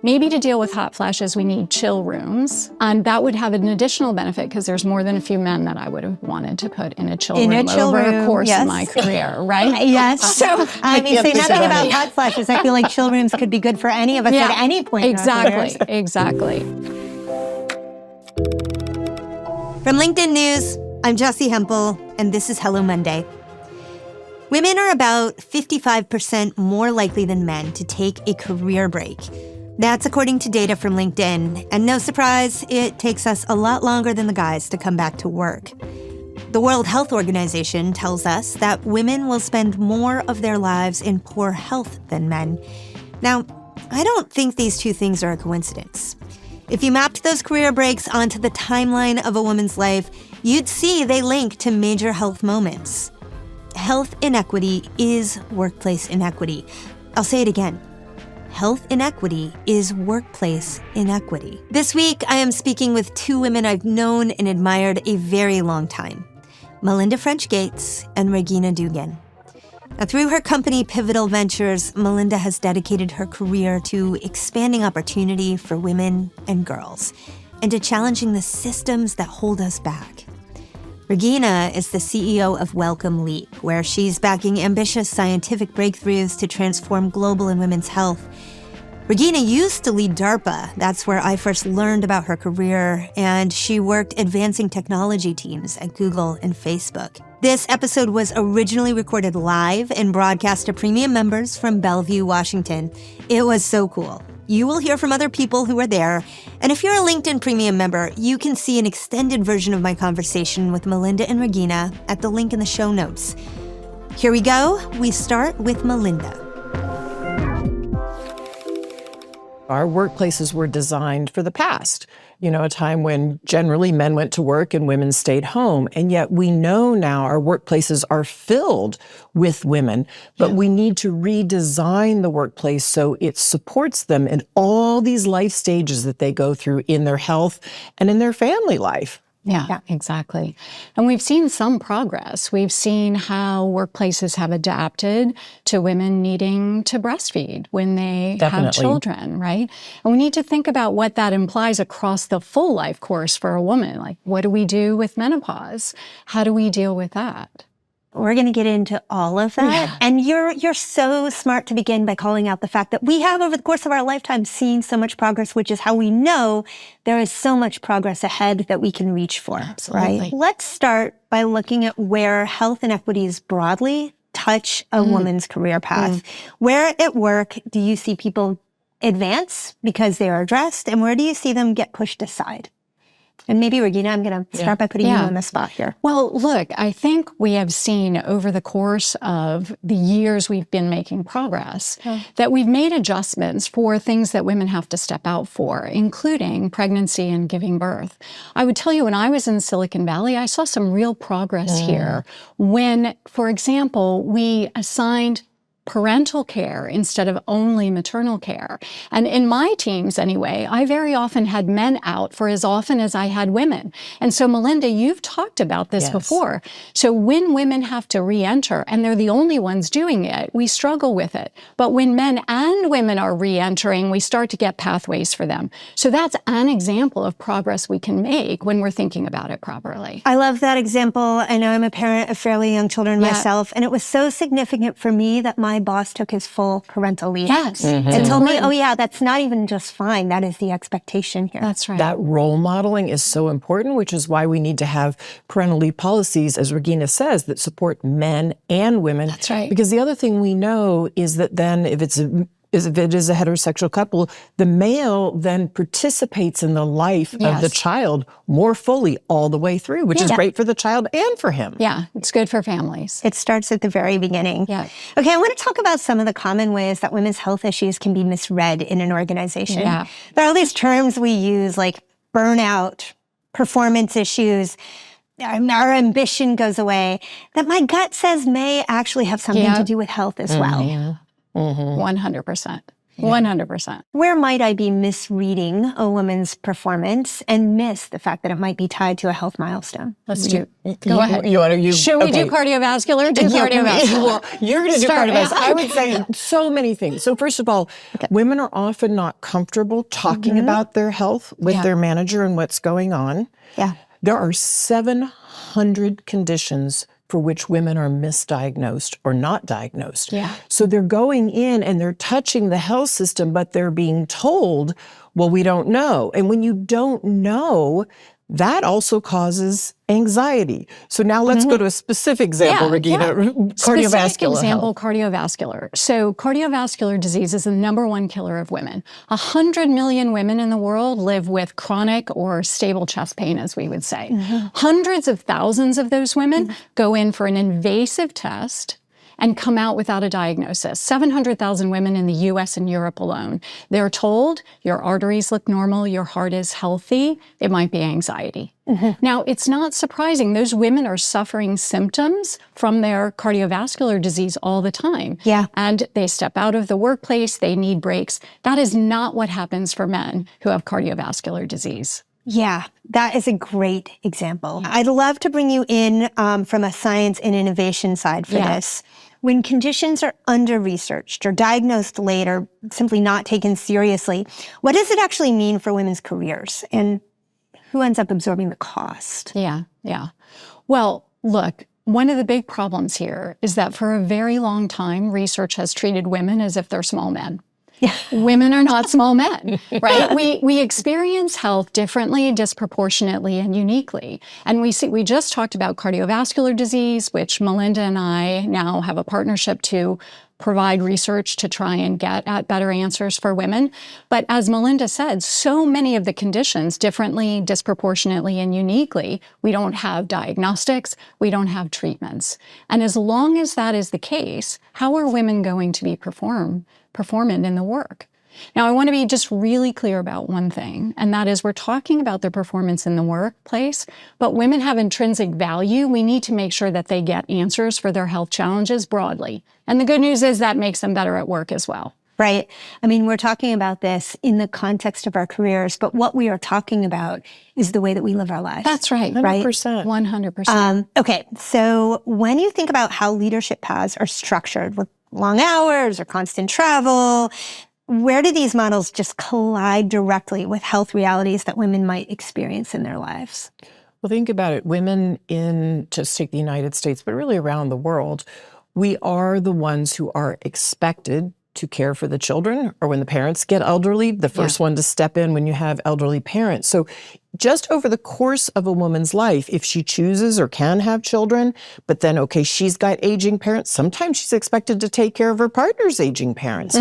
Maybe to deal with hot flashes, we need chill rooms. And that would have an additional benefit because there's more than a few men that I would have wanted to put in a chill room over the course of my career, right? Yes. So, I mean, say nothing about hot flashes. I feel like chill rooms could be good for any of us at any point in our careers. Exactly. From LinkedIn News, I'm Jessi Hempel, and this is Hello Monday. Women are about 55% more likely than men to take a career break. That's according to data from LinkedIn, and no surprise, it takes us a lot longer than the guys to come back to work. The World Health Organization tells us that women will spend more of their lives in poor health than men. Now, I don't think these two things are a coincidence. If you mapped those career breaks onto the timeline of a woman's life, you'd see they link to major health moments. Health inequity is workplace inequity. I'll say it again. Health inequity is workplace inequity. This week, I am speaking with two women I've known and admired a very long time, Melinda French-Gates and Regina Dugan. Now, through her company Pivotal Ventures, Melinda has dedicated her career to expanding opportunity for women and girls and to challenging the systems that hold us back. Regina is the CEO of Welcome Leap, where she's backing ambitious scientific breakthroughs to transform global and women's health. Regina used to lead DARPA. That's where I first learned about her career, and she worked advancing technology teams at Google and Facebook. This episode was originally recorded live and broadcast to premium members from Bellevue, Washington. It was so cool. You will hear from other people who are there. And if you're a LinkedIn Premium member, you can see an extended version of my conversation with Melinda and Regina at the link in the show notes. Here we go. We start with Melinda. Our workplaces were designed for the past, a time when generally men went to work and women stayed home. And yet we know now our workplaces are filled with women, but we need to redesign the workplace so it supports them in all these life stages that they go through in their health and in their family life. Yeah, exactly. And we've seen some progress. We've seen how workplaces have adapted to women needing to breastfeed when they have children, right? And we need to think about what that implies across the full life course for a woman. Like, what do we do with menopause? How do we deal with that? We're going to get into all of that. Yeah. And you're so smart to begin by calling out the fact that we have, over the course of our lifetime, seen so much progress, which is how we know there is so much progress ahead that we can reach for. Absolutely. Right? Let's start by looking at where health inequities broadly touch a woman's career path. Where at work do you see people advance because they are addressed, and where do you see them get pushed aside? And maybe, Regina, I'm going to start by putting you on the spot here. Well, look, I think we have seen over the course of the years we've been making progress that we've made adjustments for things that women have to step out for, including pregnancy and giving birth. I would tell you, when I was in Silicon Valley, I saw some real progress here when, for example, we assigned parental care instead of only maternal care. And in my teams anyway, I very often had men out for as often as I had women. And so, Melinda, you've talked about this before. So when women have to re-enter and they're the only ones doing it, we struggle with it. But when men and women are re-entering, we start to get pathways for them. So that's an example of progress we can make when we're thinking about it properly. I love that example. I know I'm a parent of fairly young children myself, and it was so significant for me that my boss took his full parental leave. Yes. And told me, that's not even just fine. That is the expectation here. That's right. That role modeling is so important, which is why we need to have parental leave policies, as Regina says, that support men and women. That's right. Because the other thing we know is that then if it is a heterosexual couple, the male then participates in the life of the child more fully all the way through, which is great for the child and for him. Yeah, it's good for families. It starts at the very beginning. Yeah. Okay, I want to talk about some of the common ways that women's health issues can be misread in an organization. Yeah. There are all these terms we use like burnout, performance issues, our ambition goes away, that my gut says may actually have something to do with health as well. Yeah. 100%. 100%. Where might I be misreading a woman's performance and miss the fact that it might be tied to a health milestone? Let's do. Go ahead. Should we okay. do cardiovascular? Do cardiovascular. Well, you're going to do cardiovascular. I would say so many things. So first of all, women are often not comfortable talking about their health with their manager and what's going on. Yeah. There are 700 conditions for which women are misdiagnosed or not diagnosed. Yeah. So they're going in and they're touching the health system, but they're being told, well, we don't know. And when you don't know, that also causes anxiety. So now let's go to a specific example, Regina, cardiovascular Specific example, health. cardiovascular. So cardiovascular disease is the #1 killer of women. 100 million women in the world live with chronic or stable chest pain, as we would say. Hundreds of thousands of those women go in for an invasive test and come out without a diagnosis. 700,000 women in the US and Europe alone. They're told your arteries look normal, your heart is healthy, it might be anxiety. Now, it's not surprising. Those women are suffering symptoms from their cardiovascular disease all the time. Yeah. And they step out of the workplace, they need breaks. That is not what happens for men who have cardiovascular disease. Yeah, that is a great example. I'd love to bring you in from a science and innovation side for this. When conditions are under-researched or diagnosed late or simply not taken seriously, what does it actually mean for women's careers? And who ends up absorbing the cost? Yeah. Well, look, one of the big problems here is that for a very long time, research has treated women as if they're small men. Women are not small men, right? We experience health differently, disproportionately, and uniquely. And we just talked about cardiovascular disease, which Melinda and I now have a partnership to provide research to try and get at better answers for women. But as Melinda said, so many of the conditions differently, disproportionately, and uniquely, we don't have diagnostics, we don't have treatments. And as long as that is the case, how are women going to be performant in the work? Now, I want to be just really clear about one thing, and that is we're talking about their performance in the workplace, but women have intrinsic value. We need to make sure that they get answers for their health challenges broadly. And the good news is that makes them better at work as well. Right. I mean, we're talking about this in the context of our careers, but what we are talking about is the way that we live our lives. That's right. 100%. 100%. Okay. So when you think about how leadership paths are structured with long hours or constant travel, where do these models just collide directly with health realities that women might experience in their lives? Well, think about it. Women in, just take the United States, but really around the world, we are the ones who are expected to care for the children, or when the parents get elderly, the first one to step in when you have elderly parents. So just over the course of a woman's life, if she chooses or can have children, but then, okay, she's got aging parents, sometimes she's expected to take care of her partner's aging parents.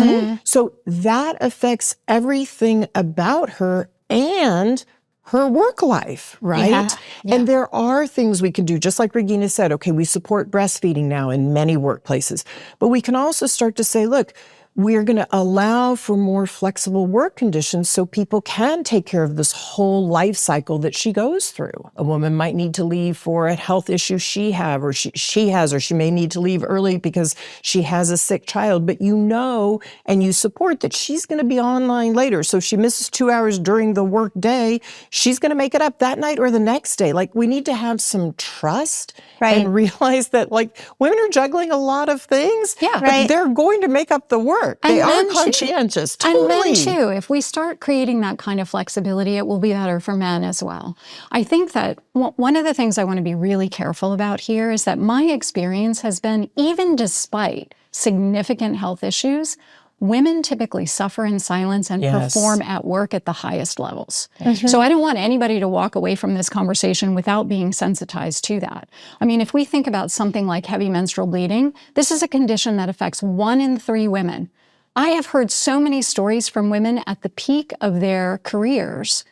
So that affects everything about her and her work life, right? And there are things we can do, just like Regina said, okay, we support breastfeeding now in many workplaces, but we can also start to say, look, we're going to allow for more flexible work conditions so people can take care of this whole life cycle that she goes through. A woman might need to leave for a health issue she has, or she may need to leave early because she has a sick child, but you know and you support that she's going to be online later. So if she misses 2 hours during the work day, she's going to make it up that night or the next day. Like, we need to have some trust and realize that, like, women are juggling a lot of things, but they're going to make up the work. They are conscientious, totally. And men too, if we start creating that kind of flexibility, it will be better for men as well. I think that one of the things I want to be really careful about here is that my experience has been, even despite significant health issues, women typically suffer in silence and perform at work at the highest levels. So I don't want anybody to walk away from this conversation without being sensitized to that. I mean, if we think about something like heavy menstrual bleeding, this is a condition that affects 1 in 3 women. I have heard so many stories from women at the peak of their careers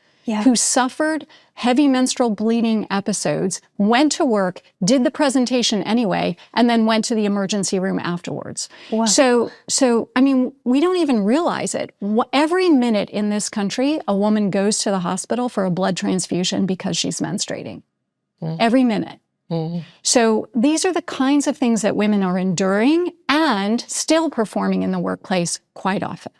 who suffered heavy menstrual bleeding episodes, went to work, did the presentation anyway, and then went to the emergency room afterwards. Wow. So I mean, we don't even realize it. Every minute in this country, a woman goes to the hospital for a blood transfusion because she's menstruating. Every minute. So these are the kinds of things that women are enduring and still performing in the workplace quite often.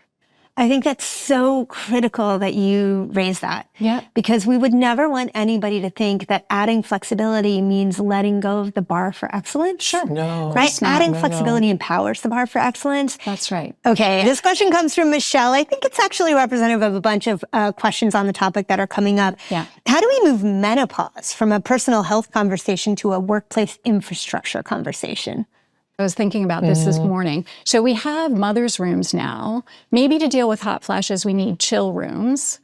I think that's so critical that you raise that. Yeah. Because we would never want anybody to think that adding flexibility means letting go of the bar for excellence. Sure. No. Right? Adding No. flexibility empowers the bar for excellence. That's right. Okay. This question comes from Michelle. I think it's actually representative of a bunch of questions on the topic that are coming up. Yeah. How do we move menopause from a personal health conversation to a workplace infrastructure conversation? I was thinking about this morning. So we have mother's rooms now. Maybe to deal with hot flashes, we need chill rooms.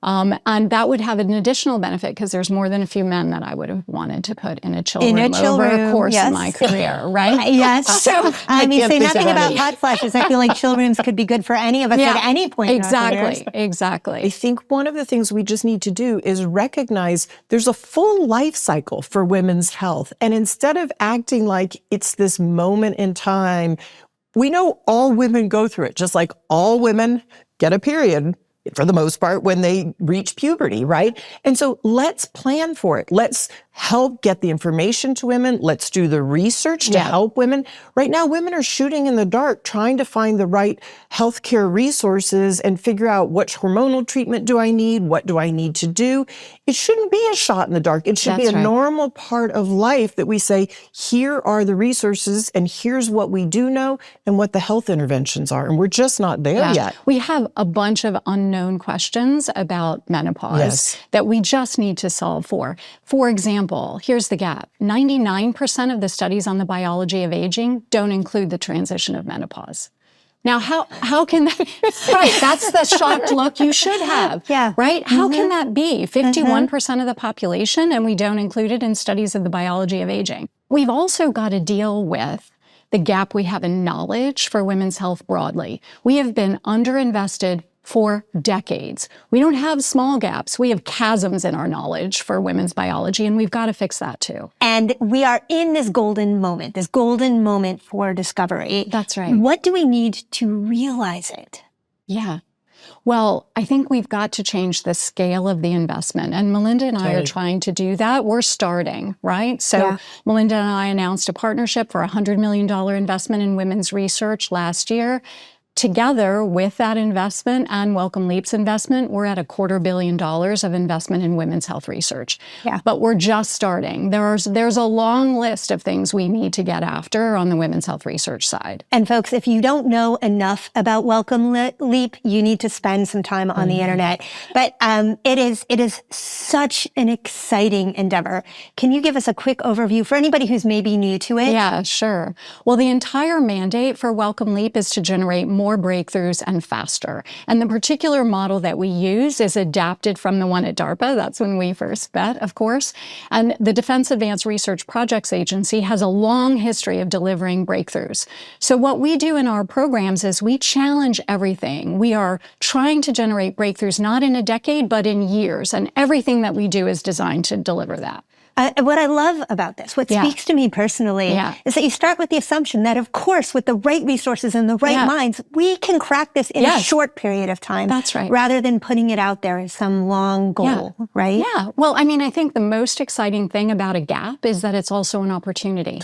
And that would have an additional benefit because there's more than a few men that I would have wanted to put in a chill room over the course of my career, right? Yes. So I mean, say nothing about any. hot flashes. I feel like chill rooms could be good for any of us at any point in our careers. Exactly. I think one of the things we just need to do is recognize there's a full life cycle for women's health. And instead of acting like it's this moment in time, we know all women go through it, just like all women get a period for the most part when they reach puberty, right? And so let's plan for it. Let's help get the information to women. Let's do the research to help women. Right now, women are shooting in the dark, trying to find the right healthcare resources and figure out which hormonal treatment do I need? What do I need to do? It shouldn't be a shot in the dark. It should be a normal part of life that we say, here are the resources and here's what we do know and what the health interventions are. And we're just not there yet. We have a bunch of unknown questions about menopause that we just need to solve for. For example, here's the gap. 99% of the studies on the biology of aging don't include the transition of menopause. Now, how can that, right, that's the shocked look you should have, right? How can that be? 51% of the population, and we don't include it in studies of the biology of aging. We've also got to deal with the gap we have in knowledge for women's health broadly. We have been underinvested for decades. We don't have small gaps. We have chasms in our knowledge for women's biology, and we've got to fix that too. And we are in this golden moment for discovery. That's right. What do we need to realize it? Yeah. Well, I think we've got to change the scale of the investment. And Melinda and I are trying to do that. We're starting, right? So Melinda and I announced a partnership for a $100 million investment in women's research last year. Together with that investment and Welcome Leap's investment, we're at $250 million of investment in women's health research. But we're just starting. There's a long list of things we need to get after on the women's health research side. And folks, if you don't know enough about Welcome Leap, you need to spend some time on the internet. But it is such an exciting endeavor. Can you give us a quick overview for anybody who's maybe new to it? Yeah, sure. Well, the entire mandate for Welcome Leap is to generate more breakthroughs and faster. And the particular model that we use is adapted from the one at DARPA. That's when we first met, of course. And the Defense Advanced Research Projects Agency has a long history of delivering breakthroughs. So what we do in our programs is we challenge everything. We are trying to generate breakthroughs not in a decade, but in years. And everything that we do is designed to deliver that. What I love about this, what speaks to me personally, is that you start with the assumption that, of course, with the right resources and the right minds, we can crack this in a short period of time. That's right. Rather than putting it out there as some long goal, right? Yeah. Well, I mean, I think the most exciting thing about a gap is that it's also an opportunity.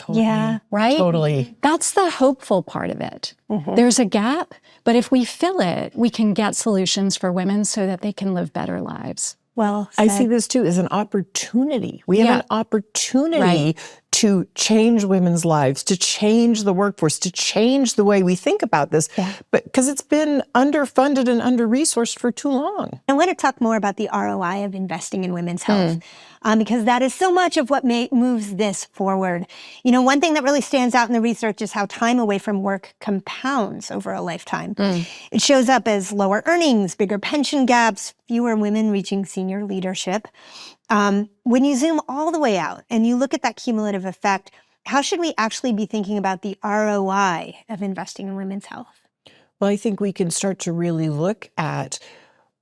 Right? Totally. That's the hopeful part of it. There's a gap, but if we fill it, we can get solutions for women so that they can live better lives. Well said. I see this too as an opportunity. We have an opportunity to change women's lives, to change the workforce, to change the way we think about this, but because it's been underfunded and under-resourced for too long. I want to talk more about the ROI of investing in women's health, because that is so much of what moves this forward. You know, one thing that really stands out in the research is how time away from work compounds over a lifetime. It shows up as lower earnings, bigger pension gaps, fewer women reaching senior leadership. When you zoom all the way out and you look at that cumulative effect, how should we actually be thinking about the ROI of investing in women's health? Well, I think we can start to really look at,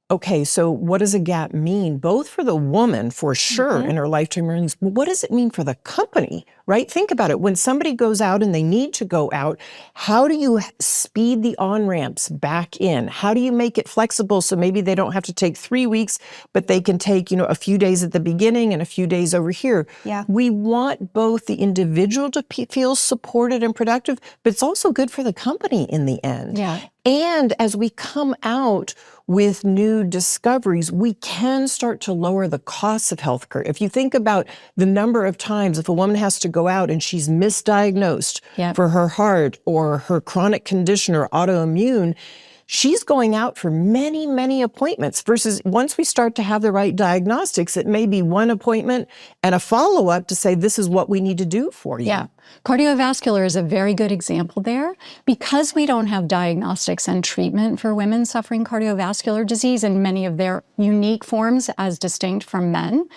okay, so what does a gap mean? Both for the woman, for sure, in her lifetime earnings, but what does it mean for the company right? Think about it. When somebody goes out and they need to go out, how do you speed the on-ramps back in? How do you make it flexible so maybe they don't have to take 3 weeks, but they can take, a few days at the beginning and a few days over here? Yeah. We want both the individual to feel supported and productive, but it's also good for the company in the end. Yeah. And as we come out with new discoveries, we can start to lower the costs of healthcare. If you think about the number of times if a woman has to go out and she's misdiagnosed for her heart or her chronic condition or autoimmune, she's going out for many, many appointments versus once we start to have the right diagnostics, it may be one appointment and a follow-up to say, this is what we need to do for you. Yeah. Cardiovascular is a very good example there. Because we don't have diagnostics and treatment for women suffering cardiovascular disease in many of their unique forms as distinct from men,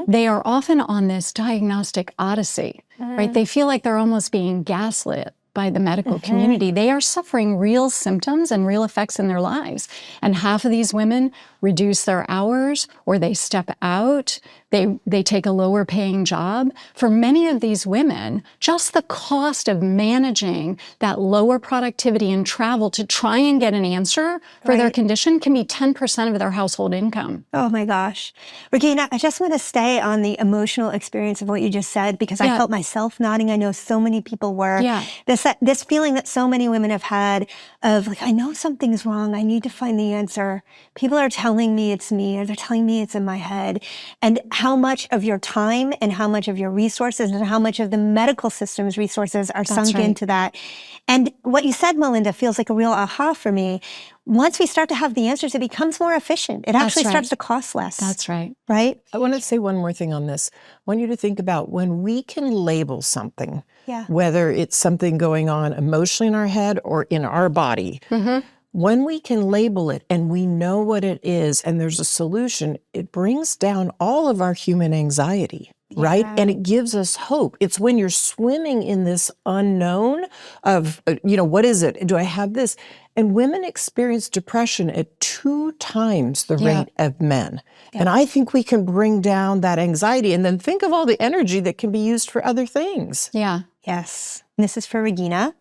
they are often on this diagnostic odyssey, right? They feel like they're almost being gaslit by the medical community. They are suffering real symptoms and real effects in their lives. And half of these women reduce their hours or they step out. They take a lower paying job. For many of these women, just the cost of managing that lower productivity and travel to try and get an answer for their condition can be 10% of their household income. Oh my gosh. Regina, I just want to stay on the emotional experience of what you just said because I felt myself nodding. I know so many people were. Yeah. This feeling that so many women have had of like, I know something's wrong. I need to find the answer. People are telling me it's me or they're telling me it's in my head. And how much of your time and how much of your resources and how much of the medical system's resources are sunk into that. And what you said, Melinda, feels like a real aha for me. Once we start to have the answers, it becomes more efficient. It actually starts to cost less. That's right. Right? I want to say one more thing on this. I want you to think about when we can label something, whether it's something going on emotionally in our head or in our body, when we can label it and we know what it is and there's a solution, it brings down all of our human anxiety. Right? And it gives us hope. It's when you're swimming in this unknown of, what is it? Do I have this? And women experience depression at 2 times the rate of men. And I think we can bring down that anxiety and then think of all the energy that can be used for other things. Yeah. Yes. And this is for Regina.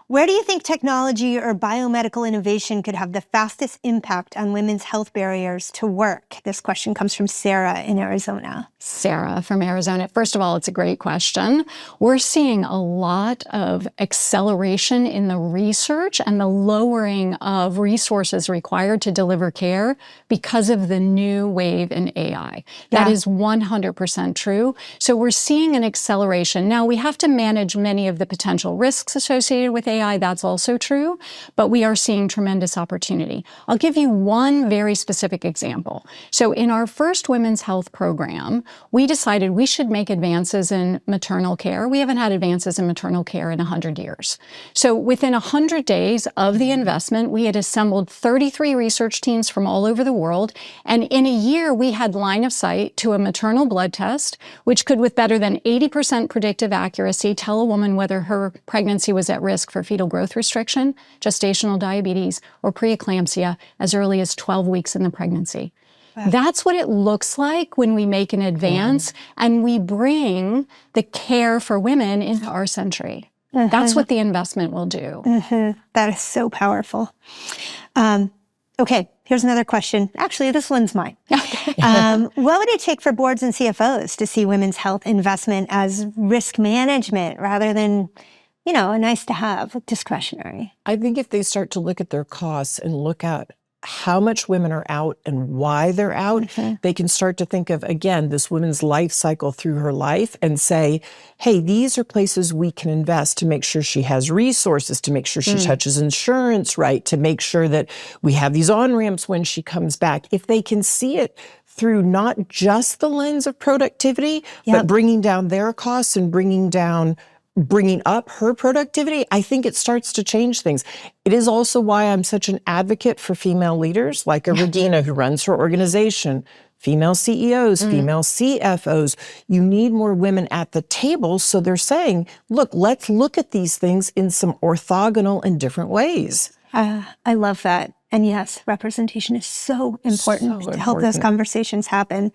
Where do you think technology or biomedical innovation could have the fastest impact on women's health barriers to work? This question comes from Sarah in Arizona. Sarah from Arizona. First of all, it's a great question. We're seeing a lot of acceleration in the research and the lowering of resources required to deliver care because of the new wave in AI. That is 100% true. So we're seeing an acceleration. Now, we have to manage many of the potential risks associated with AI. That's also true, but we are seeing tremendous opportunity. I'll give you one very specific example. So in our first women's health program, we decided we should make advances in maternal care. We haven't had advances in maternal care in 100 years. So within 100 days of the investment, we had assembled 33 research teams from all over the world. And in a year, we had line of sight to a maternal blood test, which could, with better than 80% predictive accuracy, tell a woman whether her pregnancy was at risk for fetal growth restriction, gestational diabetes, or preeclampsia as early as 12 weeks in the pregnancy. That's what it looks like when we make an advance and we bring the care for women into our century. That's what the investment will do. That is so powerful. Okay, here's another question. Actually, this one's mine. What would it take for boards and CFOs to see women's health investment as risk management rather than, a nice to have, discretionary? I think if they start to look at their costs and look at how much women are out and why they're out, they can start to think of, again, this woman's life cycle through her life and say, hey, these are places we can invest to make sure she has resources, to make sure she touches insurance right, to make sure that we have these on-ramps when she comes back. If they can see it through not just the lens of productivity, but bringing down their costs and bringing up her productivity, I think it starts to change things. It is also why I'm such an advocate for female leaders like a Regina who runs her organization, female CEOs, female CFOs. You need more women at the table. So they're saying, look, let's look at these things in some orthogonal and different ways. I love that. And yes, representation is so important So to help those important. conversations happen.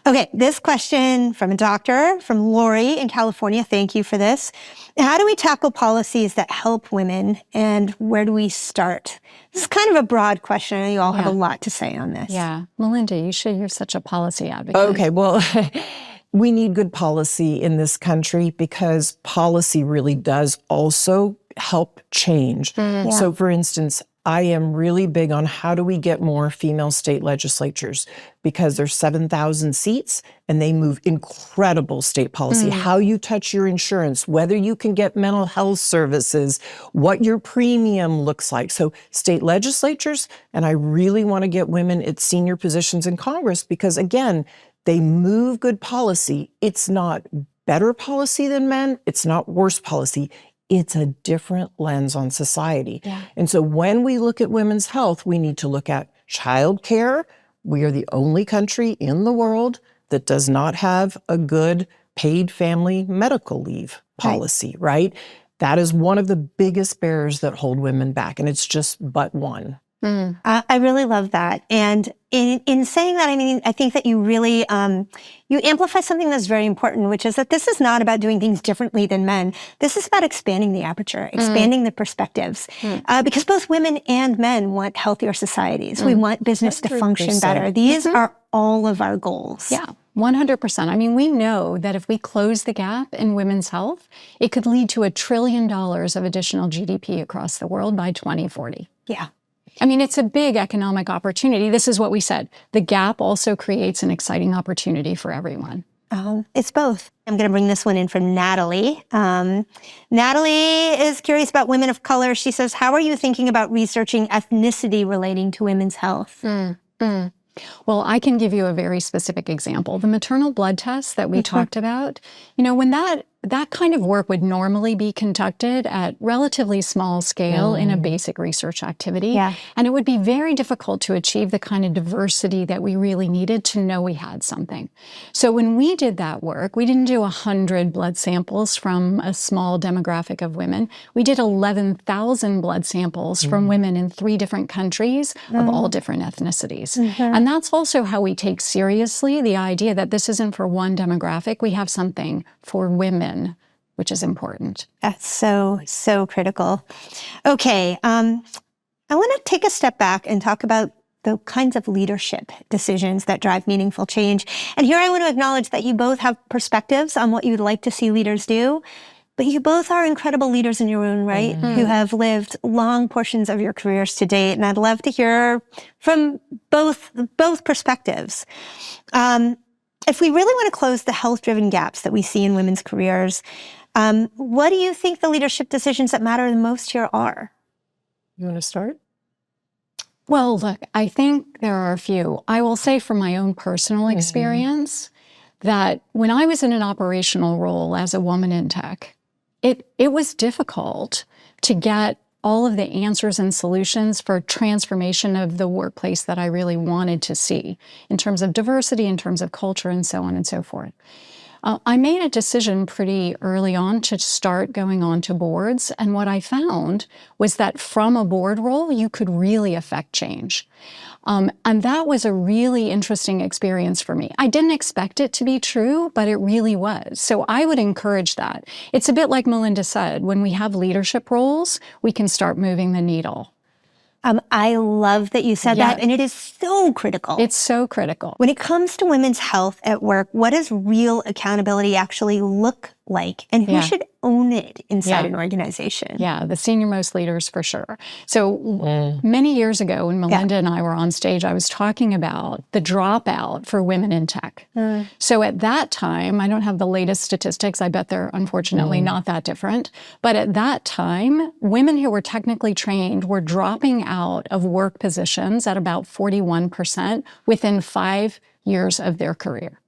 Okay, this question from a doctor, from Lori in California. Thank you for this. How do we tackle policies that help women, and where do we start? This is kind of a broad question. I know you all have a lot to say on this. Yeah. Melinda, you're such a policy advocate. Okay, well, we need good policy in this country because policy really does also help change. So, for instance, I am really big on how do we get more female state legislatures because there's 7,000 seats and they move incredible state policy. How you touch your insurance, whether you can get mental health services, what your premium looks like. So state legislatures, and I really want to get women at senior positions in Congress because again, they move good policy. It's not better policy than men. It's not worse policy. It's a different lens on society. And so when we look at women's health, we need to look at childcare. We are the only country in the world that does not have a good paid family medical leave policy, right? That is one of the biggest barriers that hold women back, and it's just but one. I really love that. And in saying that, I mean, I think that you really, you amplify something that's very important, which is that this is not about doing things differently than men. This is about expanding the aperture, expanding the perspectives, because both women and men want healthier societies. We want business to function better. These are all of our goals. Yeah. 100%. I mean, we know that if we close the gap in women's health, it could lead to $1 trillion of additional GDP across the world by 2040. Yeah. I mean, it's a big economic opportunity. This is what we said. The gap also creates an exciting opportunity for everyone. It's both. I'm going to bring this one in from Natalie. Natalie is curious about women of color. She says, how are you thinking about researching ethnicity relating to women's health? Well, I can give you a very specific example. The maternal blood test that we talked about, when that kind of work would normally be conducted at relatively small scale in a basic research activity. And it would be very difficult to achieve the kind of diversity that we really needed to know we had something. So when we did that work, we didn't do 100 blood samples from a small demographic of women. We did 11,000 blood samples from women in 3 different countries of all different ethnicities. And that's also how we take seriously the idea that this isn't for one demographic. We have something for women, which is important. That's so critical. Okay, I want to take a step back and talk about the kinds of leadership decisions that drive meaningful change. And here I want to acknowledge that you both have perspectives on what you'd like to see leaders do, but you both are incredible leaders in your own right who have lived long portions of your careers to date. And I'd love to hear from both perspectives. If we really want to close the health-driven gaps that we see in women's careers, what do you think the leadership decisions that matter the most here are? You want to start? Well, look, I think there are a few. I will say from my own personal experience that when I was in an operational role as a woman in tech, it was difficult to get all of the answers and solutions for transformation of the workplace that I really wanted to see in terms of diversity, in terms of culture, and so on and so forth. I made a decision pretty early on to start going on to boards, and what I found was that from a board role, you could really affect change. And that was a really interesting experience for me. I didn't expect it to be true, but it really was. So I would encourage that. It's a bit like Melinda said, when we have leadership roles, we can start moving the needle. I love that you said that, and it is so critical. It's so critical. When it comes to women's health at work, what does real accountability actually look like? And who should own it inside an organization? Yeah, the senior most leaders for sure. So many years ago when Melinda and I were on stage, I was talking about the dropout for women in tech. So at that time, I don't have the latest statistics. I bet they're unfortunately not that different. But at that time, women who were technically trained were dropping out of work positions at about 41% within 5 years of their career.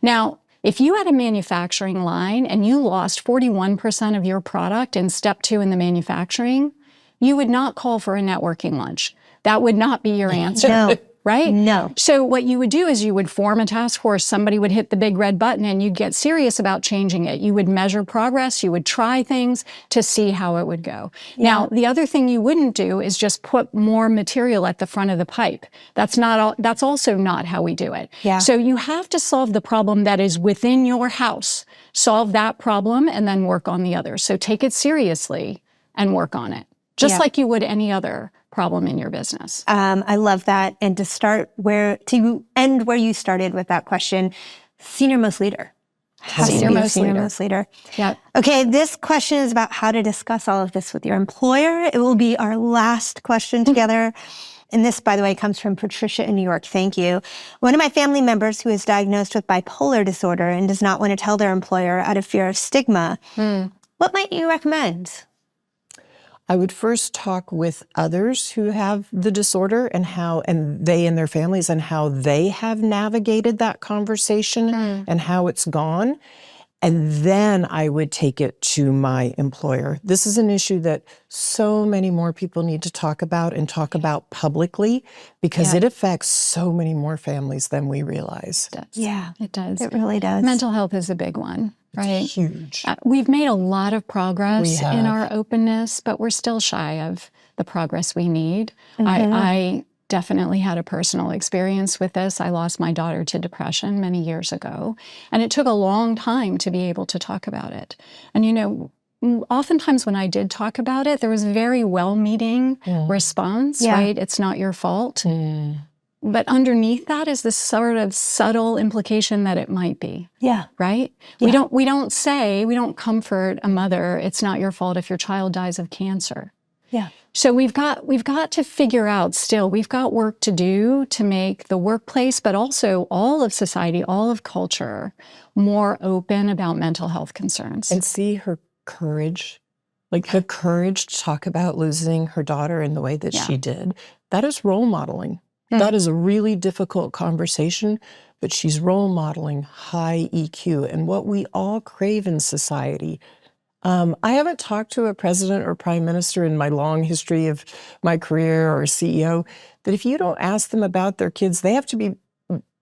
Now, if you had a manufacturing line and you lost 41% of your product in step 2 in the manufacturing, you would not call for a networking lunch. That would not be your answer. right? No. So what you would do is you would form a task force. Somebody would hit the big red button and you'd get serious about changing it. You would measure progress. You would try things to see how it would go. Now, the other thing you wouldn't do is just put more material at the front of the pipe. That's also not how we do it. Yeah. So you have to solve the problem that is within your house. Solve that problem and then work on the others. So take it seriously and work on it, just like you would any other problem in your business. I love that. And to end where you started with that question, senior most leader. Senior most leader. Yeah. Okay, this question is about how to discuss all of this with your employer. It will be our last question together. And this, by the way, comes from Patricia in New York. Thank you. One of my family members who is diagnosed with bipolar disorder and does not want to tell their employer out of fear of stigma. What might you recommend? I would first talk with others who have the disorder and they and their families and how they have navigated that conversation and how it's gone. And then I would take it to my employer. This is an issue that so many more people need to talk about and talk about publicly because it affects so many more families than we realize. Yeah, it does. It really does. Mental health is a big one, right? It's huge. We've made a lot of progress in our openness, but we're still shy of the progress we need. I definitely had a personal experience with this. I lost my daughter to depression many years ago, and it took a long time to be able to talk about it. And, oftentimes when I did talk about it, there was a very well-meaning response, right? It's not your fault. But underneath that is this sort of subtle implication that it might be. Yeah. Right? Yeah. We don't comfort a mother, it's not your fault if your child dies of cancer. Yeah. So we've got to figure out still, we've got work to do to make the workplace, but also all of society, all of culture, more open about mental health concerns. And see her courage, like the courage to talk about losing her daughter in the way that she did. That is role modeling. That is a really difficult conversation, but she's role modeling high EQ and what we all crave in society. I haven't talked to a president or prime minister in my long history of my career or CEO that if you don't ask them about their kids, they have to be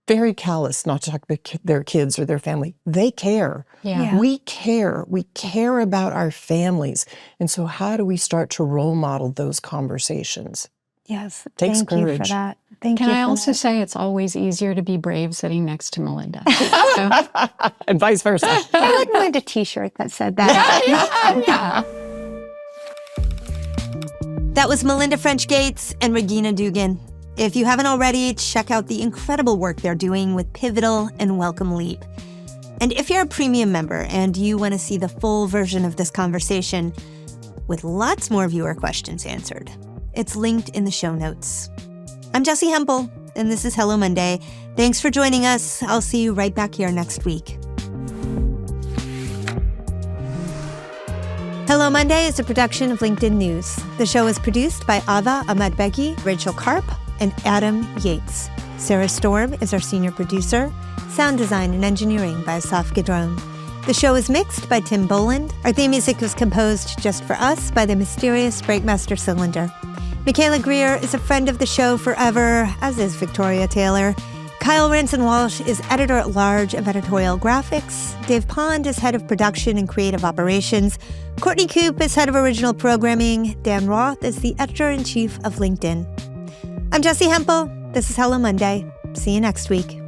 very callous not to talk about their kids or their family. They care. Yeah. We care. We care about our families. And so how do we start to role model those conversations? Yes. Takes Thank courage. you for that. Thank you. Can I also say it's always easier to be brave sitting next to Melinda? And vice versa. I like Melinda t-shirt that said that. That was Melinda French Gates and Regina Dugan. If you haven't already, check out the incredible work they're doing with Pivotal and Welcome Leap. And if you're a premium member and you want to see the full version of this conversation with lots more viewer questions answered, it's linked in the show notes. I'm Jessi Hempel, and this is Hello Monday. Thanks for joining us. I'll see you right back here next week. Hello Monday is a production of LinkedIn News. The show is produced by Ava Ahmadbegi, Rachel Karp, and Adam Yates. Sarah Storm is our senior producer. Sound design and engineering by Asaf Gedron. The show is mixed by Tim Boland. Our theme music was composed just for us by the mysterious Breakmaster Cylinder. Michaela Greer is a friend of the show forever, as is Victoria Taylor. Kyle Ranson-Walsh is editor-at-large of editorial graphics. Dave Pond is head of production and creative operations. Courtney Coop is head of original programming. Dan Roth is the editor-in-chief of LinkedIn. I'm Jessi Hempel. This is Hello Monday. See you next week.